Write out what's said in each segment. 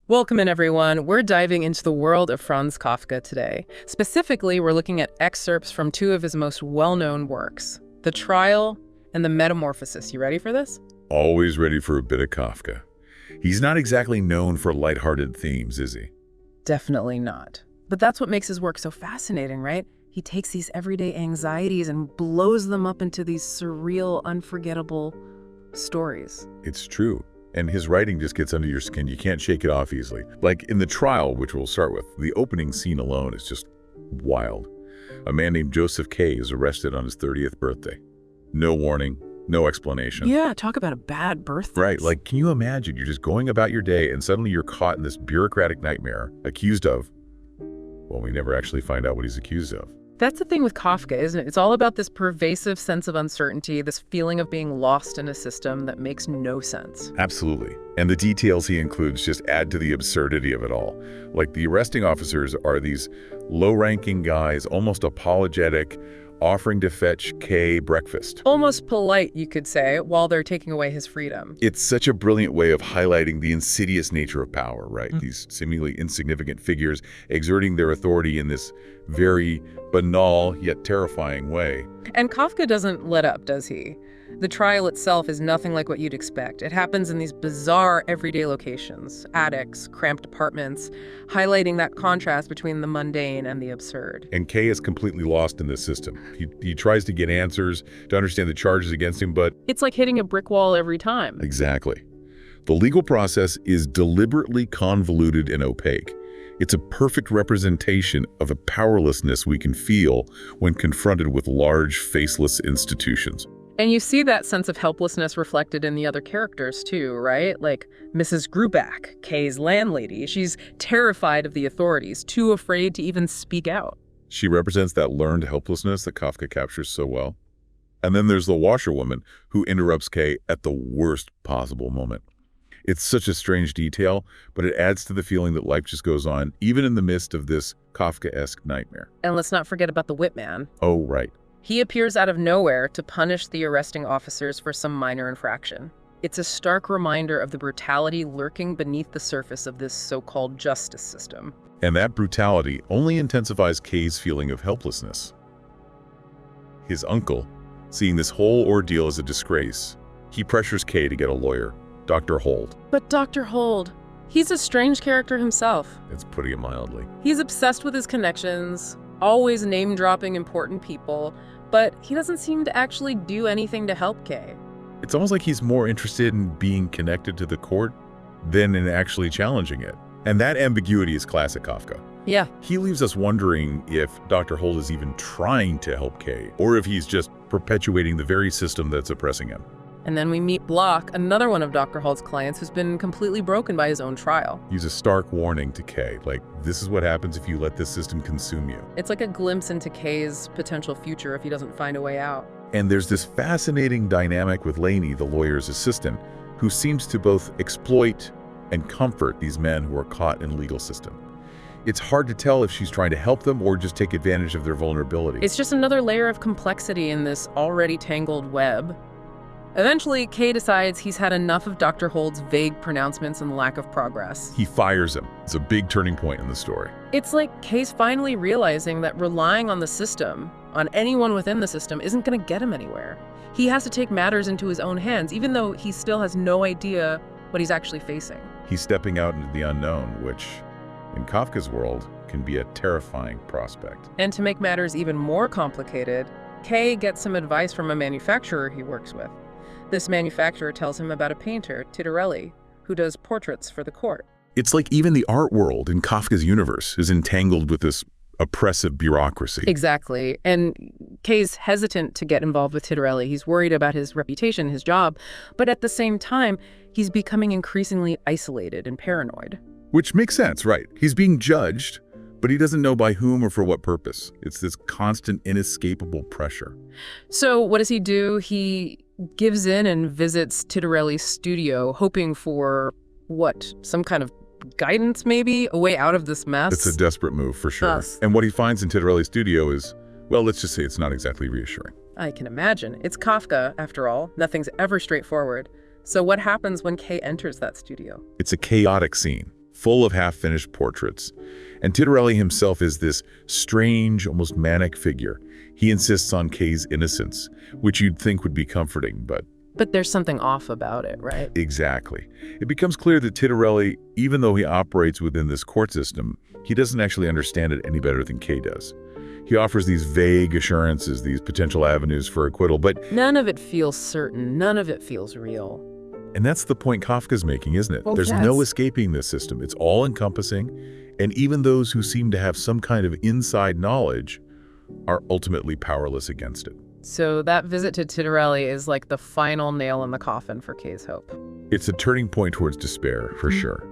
Welcome in, everyone. We're diving into the world of Franz Kafka today. Specifically, we're looking at excerpts from two of his most well-known works, The Trial and The Metamorphosis. You ready for this? Always ready for a bit of Kafka. He's not exactly known for lighthearted themes, is he? Definitely not. But that's what makes his work so fascinating, right? He takes these everyday anxieties and blows them up into these surreal, unforgettable stories. It's true. And his writing just gets under your skin. You can't shake it off easily. Like in The Trial, which we'll start with, the opening scene alone is just wild. A man named Joseph K. is arrested on his 30th birthday. No warning, no explanation. Yeah, talk about a bad birthday. Right, like can you imagine you're just going about your day and suddenly you're caught in this bureaucratic nightmare, accused of, well, we never actually find out what he's accused of. That's the thing with Kafka, isn't it? It's all about this pervasive sense of uncertainty, this feeling of being lost in a system that makes no sense. Absolutely. And the details he includes just add to the absurdity of it all. Like the arresting officers are these low-ranking guys, almost apologetic, offering to fetch K breakfast. Almost polite, you could say, while they're taking away his freedom. It's such a brilliant way of highlighting the insidious nature of power, right? These seemingly insignificant figures exerting their authority in this very banal yet terrifying way. And Kafka doesn't let up, does he? The trial itself is nothing like what you'd expect. It happens in these bizarre everyday locations, attics, cramped apartments, highlighting that contrast between the mundane and the absurd. And Kay is completely lost in this system. He tries to get answers, to understand the charges against him, but it's like hitting a brick wall every time. Exactly. The legal process is deliberately convoluted and opaque. It's a perfect representation of a powerlessness we can feel when confronted with large, faceless institutions. And you see that sense of helplessness reflected in the other characters too, right? Like Mrs. Gruback, Kay's landlady. She's terrified of the authorities, too afraid to even speak out. She represents that learned helplessness that Kafka captures so well. And then there's the washerwoman who interrupts Kay at the worst possible moment. It's such a strange detail, but it adds to the feeling that life just goes on, even in the midst of this Kafkaesque nightmare. And let's not forget about the whip man. Oh, right. He appears out of nowhere to punish the arresting officers for some minor infraction. It's a stark reminder of the brutality lurking beneath the surface of this so-called justice system. And that brutality only intensifies Kay's feeling of helplessness. His uncle, seeing this whole ordeal as a disgrace, he pressures Kay to get a lawyer, Dr. Hold. But Dr. Hold, he's a strange character himself. It's putting it mildly. He's obsessed with his connections, always name-dropping important people, but he doesn't seem to actually do anything to help Kay. It's almost like he's more interested in being connected to the court than in actually challenging it. And that ambiguity is classic Kafka. Yeah. He leaves us wondering if Dr. Hold is even trying to help Kay, or if he's just perpetuating the very system that's oppressing him. And then we meet Block, another one of Dr. Hold's clients who's been completely broken by his own trial. He's a stark warning to Kay, like, this is what happens if you let this system consume you. It's like a glimpse into Kay's potential future if he doesn't find a way out. And there's this fascinating dynamic with Lainey, the lawyer's assistant, who seems to both exploit and comfort these men who are caught in the legal system. It's hard to tell if she's trying to help them or just take advantage of their vulnerability. It's just another layer of complexity in this already tangled web. Eventually, Kay decides he's had enough of Dr. Hold's vague pronouncements and lack of progress. He fires him. It's a big turning point in the story. It's like Kay's finally realizing that relying on the system, on anyone within the system, isn't going to get him anywhere. He has to take matters into his own hands, even though he still has no idea what he's actually facing. He's stepping out into the unknown, which, in Kafka's world, can be a terrifying prospect. And to make matters even more complicated, Kay gets some advice from a manufacturer he works with. This manufacturer tells him about a painter, Titorelli, who does portraits for the court. It's like even the art world in Kafka's universe is entangled with this oppressive bureaucracy. Exactly. And Kay's hesitant to get involved with Titorelli. He's worried about his reputation, his job. But at the same time, he's becoming increasingly isolated and paranoid. Which makes sense, right? He's being judged, but he doesn't know by whom or for what purpose. It's this constant, inescapable pressure. So what does he do? He gives in and visits Titorelli's studio, hoping for, what, some kind of guidance maybe? A way out of this mess? It's a desperate move, for sure. Us. And what he finds in Titorelli's studio is, well, let's just say it's not exactly reassuring. I can imagine. It's Kafka, after all. Nothing's ever straightforward. So what happens when Kay enters that studio? It's a chaotic scene, full of half-finished portraits. And Tittarelli himself is this strange, almost manic figure. He insists on Kay's innocence, which you'd think would be comforting, but there's something off about it, right? exactly. It becomes clear that Tittarelli, even though he operates within this court system, he doesn't actually understand it any better than Kay does. He offers these vague assurances, these potential avenues for acquittal, but None of it feels certain. None of it feels real. and that's the point Kafka's making, isn't it? Well, There's yes. no escaping this system. It's all-encompassing, and even those who seem to have some kind of inside knowledge are ultimately powerless against it. So that visit to Tittarelli is like the final nail in the coffin for Kay's hope. It's a turning point towards despair, for sure.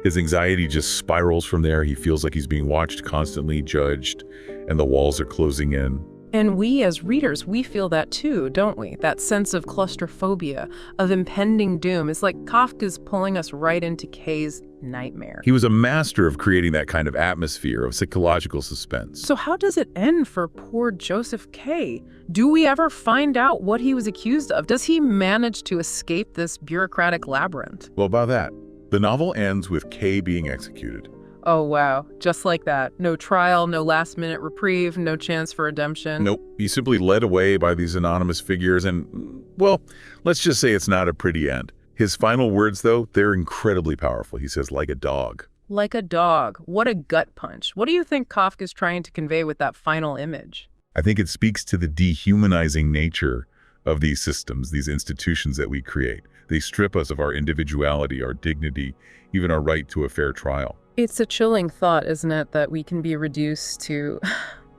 His anxiety just spirals from there. He feels like he's being watched, constantly judged, and the walls are closing in. And we as readers, we feel that too, don't we? That sense of claustrophobia, of impending doom. It's like Kafka's pulling us right into Kay's nightmare. He was a master of creating that kind of atmosphere of psychological suspense. So how does it end for poor Joseph K? Do we ever find out what he was accused of? Does he manage to escape this bureaucratic labyrinth? Well, about that, the novel ends with Kay being executed. Oh, wow. Just like that. No trial, no last-minute reprieve, no chance for redemption. Nope, he's simply led away by these anonymous figures and, well, let's just say it's not a pretty end. His final words, though, they're incredibly powerful. He says, like a dog. Like a dog. What a gut punch. What do you think Kafka's trying to convey with that final image? I think it speaks to the dehumanizing nature of these systems, these institutions that we create. They strip us of our individuality, our dignity, even our right to a fair trial. It's a chilling thought, isn't it, that we can be reduced to,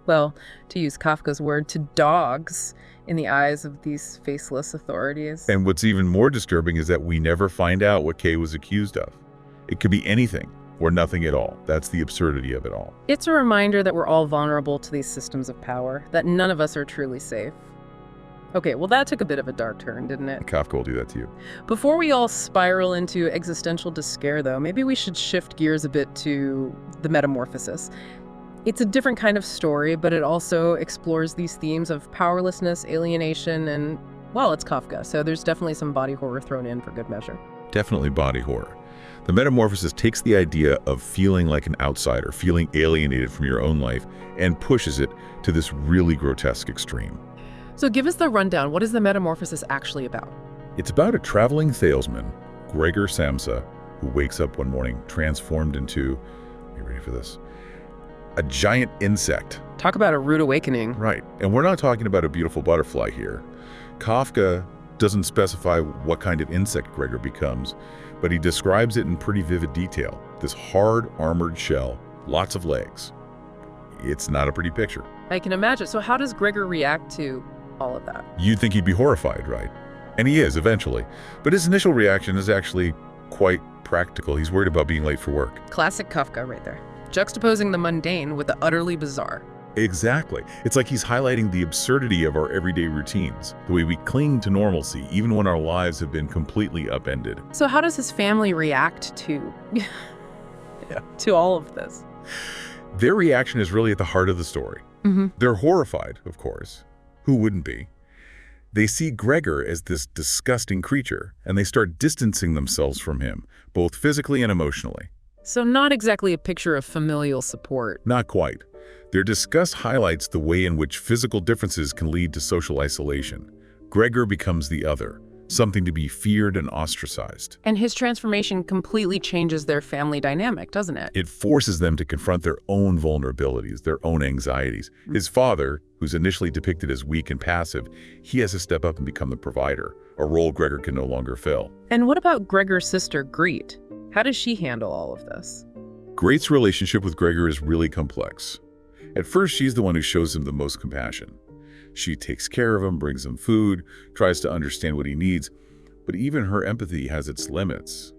well, to use Kafka's word, to dogs in the eyes of these faceless authorities. And what's even more disturbing is that we never find out what Kay was accused of. It could be anything or nothing at all. That's the absurdity of it all. It's a reminder that we're all vulnerable to these systems of power, that none of us are truly safe. Okay, well, that took a bit of a dark turn, didn't it? Kafka will do that to you. Before we all spiral into existential despair, though, maybe we should shift gears a bit to the Metamorphosis. It's a different kind of story, but it also explores these themes of powerlessness, alienation, and, well, it's Kafka, so there's definitely some body horror thrown in for good measure. Definitely body horror. The Metamorphosis takes the idea of feeling like an outsider, feeling alienated from your own life, and pushes it to this really grotesque extreme. So give us the rundown. What is the Metamorphosis actually about? It's about a traveling salesman, Gregor Samsa, who wakes up one morning transformed into, are you ready for this? A giant insect. Talk about a rude awakening. Right, and we're not talking about a beautiful butterfly here. Kafka doesn't specify what kind of insect Gregor becomes, but he describes it in pretty vivid detail. This hard, armored shell, lots of legs. It's not a pretty picture. I can imagine. So how does Gregor react to all of that? You'd think he'd be horrified, right? And he is, eventually. But his initial reaction is actually quite practical. He's worried about being late for work. Classic Kafka right there. Juxtaposing the mundane with the utterly bizarre. Exactly. It's like he's highlighting the absurdity of our everyday routines, the way we cling to normalcy, even when our lives have been completely upended. So how does his family react to, to all of this? Their reaction is really at the heart of the story. They're horrified, of course. Who wouldn't be? They see Gregor as this disgusting creature, and they start distancing themselves from him, both physically and emotionally. So not exactly a picture of familial support. Not quite. Their disgust highlights the way in which physical differences can lead to social isolation. Gregor becomes the other, something to be feared and ostracized. And his transformation completely changes their family dynamic, doesn't it? It forces them to confront their own vulnerabilities, their own anxieties. His father, who's initially depicted as weak and passive, he has to step up and become the provider, a role Gregor can no longer fill. And what about Gregor's sister, Greet? How does she handle all of this? Greet's relationship with Gregor is really complex. At first, she's the one who shows him the most compassion. She takes care of him, brings him food, tries to understand what he needs, but even her empathy has its limits.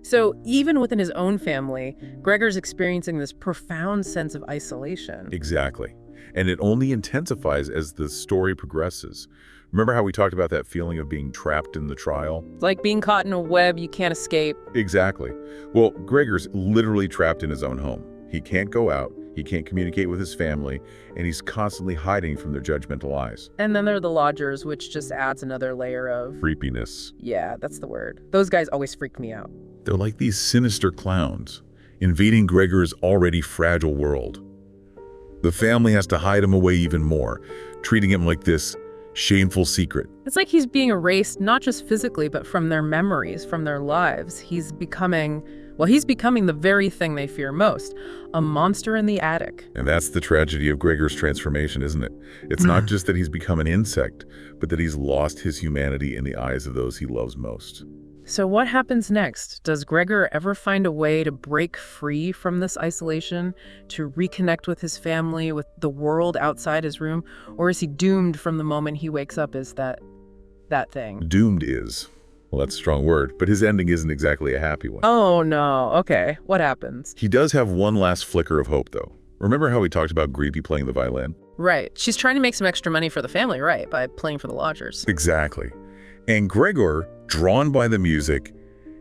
So even within his own family, Gregor's experiencing this profound sense of isolation. Exactly. And it only intensifies as the story progresses. Remember how we talked about that feeling of being trapped in the trial? It's like being caught in a web you can't escape. Exactly. Well, Gregor's literally trapped in his own home. He can't go out, he can't communicate with his family, and he's constantly hiding from their judgmental eyes. And then there are the lodgers, which just adds another layer of... Creepiness. Yeah, that's the word. Those guys always freak me out. They're like these sinister clowns. invading Gregor's already fragile world. The family has to hide him away even more, treating him like this shameful secret. It's like he's being erased, not just physically, but from their memories, from their lives. He's becoming the very thing they fear most, a monster in the attic. And that's the tragedy of Gregor's transformation, isn't it? It's not just that he's become an insect, but that he's lost his humanity in the eyes of those he loves most. So what happens next? Does Gregor ever find a way to break free from this isolation, to reconnect with his family, with the world outside his room? Or is he doomed from the moment he wakes up as that thing? Doomed is, well, that's a strong word, but his ending isn't exactly a happy one. Oh, no. Okay. What happens? He does have one last flicker of hope, though. Remember how we talked about Greepy playing the violin? Right. She's trying to make some extra money for the family, right, by playing for the lodgers. Exactly. And Gregor, drawn by the music,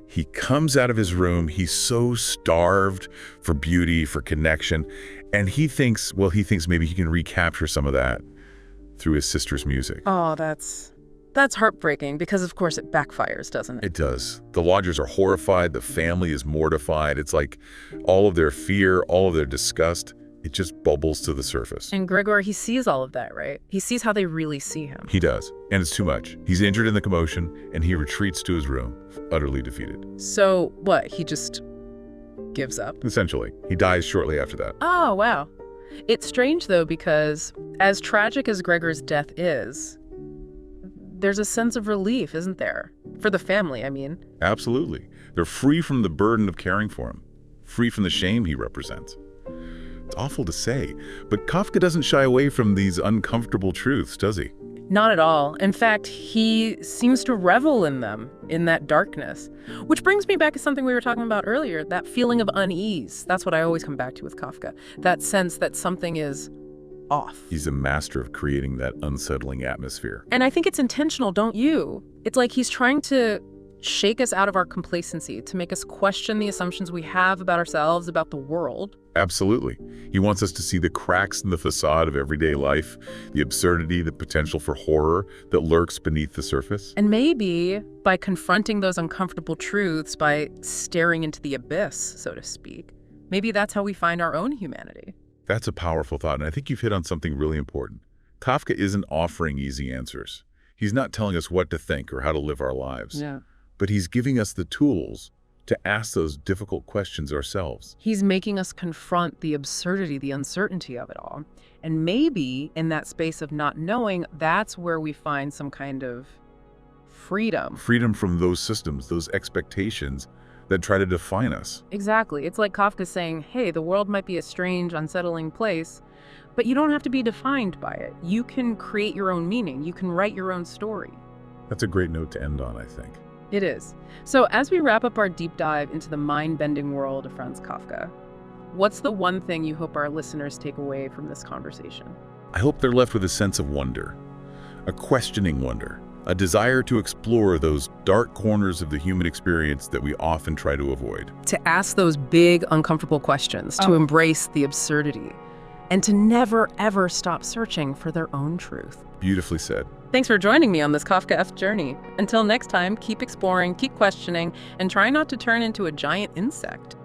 he comes out of his room. He's so starved for beauty, for connection, and he thinks maybe he can recapture some of that through his sister's music. Oh, that's heartbreaking because, of course, it backfires, doesn't it? It does. The lodgers are horrified. The family is mortified. It's like all of their fear, all of their disgust, it just bubbles to the surface. And Gregor, he sees all of that, right? He sees how they really see him. He does, and it's too much. He's injured in the commotion, and he retreats to his room, utterly defeated. So what, he just gives up? Essentially. He dies shortly after that. Oh, wow. It's strange, though, because as tragic as Gregor's death is, there's a sense of relief, isn't there? For the family, I mean. Absolutely. They're free from the burden of caring for him, free from the shame he represents. It's awful to say, but Kafka doesn't shy away from these uncomfortable truths, does he? Not at all. In fact, he seems to revel in them, in that darkness. Which brings me back to something we were talking about earlier, that feeling of unease. That's what I always come back to with Kafka. That sense that something is off. He's a master of creating that unsettling atmosphere. And I think it's intentional, don't you? It's like he's trying to shake us out of our complacency, to make us question the assumptions we have about ourselves, about the world. Absolutely. He wants us to see the cracks in the facade of everyday life, the absurdity, the potential for horror that lurks beneath the surface. And maybe by confronting those uncomfortable truths, by staring into the abyss, so to speak, maybe that's how we find our own humanity. That's a powerful thought, and I think you've hit on something really important. Kafka isn't offering easy answers. He's not telling us what to think or how to live our lives. Yeah. But he's giving us the tools to ask those difficult questions ourselves. He's making us confront the absurdity, the uncertainty of it all. And maybe in that space of not knowing, that's where we find some kind of freedom. Freedom from those systems, those expectations that try to define us. Exactly. It's like Kafka saying, hey, the world might be a strange, unsettling place, but you don't have to be defined by it. You can create your own meaning. You can write your own story. That's a great note to end on, I think. It is. So as we wrap up our deep dive into the mind-bending world of Franz Kafka, what's the one thing you hope our listeners take away from this conversation? I hope they're left with a sense of wonder, a questioning wonder, a desire to explore those dark corners of the human experience that we often try to avoid. To ask those big, uncomfortable questions, to embrace the absurdity, and to never, ever stop searching for their own truth. Beautifully said. Thanks for joining me on this Kafka-esque journey. Until next time, keep exploring, keep questioning, and try not to turn into a giant insect.